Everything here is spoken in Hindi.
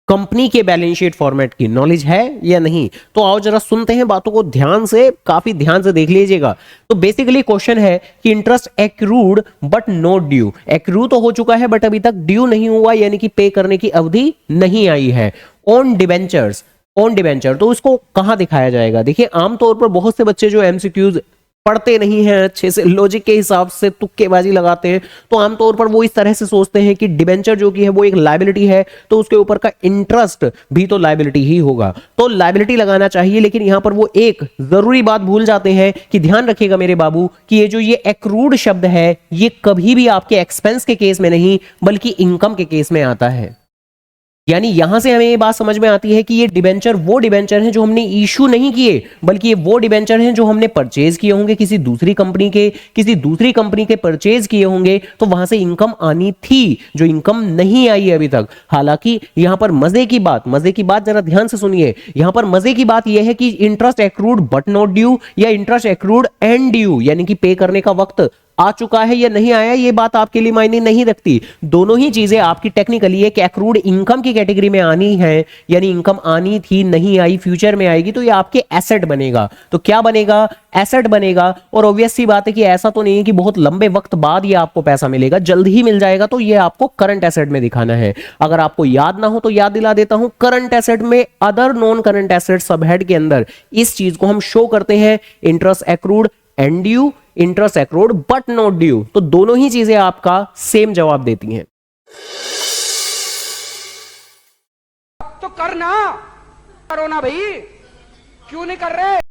कंपनी के बैलेंस शीट फॉर्मेट की नॉलेज है या नहीं? तो आओ जरा सुनते हैं बातों को ध्यान से, काफी ध्यान से देख लीजिएगा। तो बेसिकली क्वेश्चन है कि interest accrued but not due. Accrue तो हो चुका है बट अभी तक ड्यू नहीं हुआ, यानी कि पे करने की अवधि नहीं आई है। ऑन डिबेंचर्स, ऑन डिबेंचर, तो इसको कहां दिखाया जाएगा? देखिए आमतौर पर बहुत से बच्चे जो एमसीक्यूज पढ़ते नहीं हैं अच्छे से, लॉजिक के हिसाब से तुक्केबाजी लगाते हैं, तो आमतौर पर वो इस तरह से सोचते हैं कि डिबेंचर जो कि है वो एक लायबिलिटी है, तो उसके ऊपर का इंटरेस्ट भी तो लायबिलिटी ही होगा, तो लायबिलिटी लगाना चाहिए। लेकिन यहां पर वो एक जरूरी बात भूल जाते हैं कि ध्यान रखिएगा मेरे बाबू कि ये जो ये एक्रूड शब्द है ये कभी भी आपके एक्सपेंस के केस में नहीं बल्कि इनकम के केस में आता है। यानी यहां से हमें ये बात समझ में आती है कि ये डिबेंचर वो डिबेंचर हैं जो हमने इशू नहीं किए, बल्कि ये वो डिबेंचर हैं जो हमने परचेज किए होंगे किसी दूसरी कंपनी के परचेज किए होंगे, तो वहां से इनकम आनी थी जो इनकम नहीं आई है अभी तक। हालांकि यहां पर मजे की बात जरा ध्यान से सुनिए, यहां पर मजे की बात यह है कि interest accrued but not due या इंटरेस्ट एक्रूड एंड ड्यू, यानी कि पे करने का वक्त आ चुका है या नहीं आया, ये बात आपके लिए मायने नहीं रखती। दोनों ही चीजें आपकी टेक्निकली एक एक्रूड इनकम की कैटेगरी में आनी है, यानी इनकम आनी थी नहीं आई, फ्यूचर में आएगी, तो ये आपके एसेट बनेगा। तो क्या बनेगा? एसेट बनेगा। और ऑब्वियस सी बात है कि ऐसा तो नहीं है कि बहुत लंबे वक्त बाद ये आपको पैसा मिलेगा, जल्द ही मिल जाएगा, तो ये आपको करंट एसेट में दिखाना है। अगर आपको याद ना हो तो याद दिला देता हूं, करंट एसेट में अदर नॉन करंट एसेट सबहेड के अंदर इस चीज को हम शो करते हैं, interest accrued and due, interest accrued but not due. तो दोनों ही चीजें आपका सेम जवाब देती हैं। तो करना, करो ना भाई, क्यों नहीं कर रहे?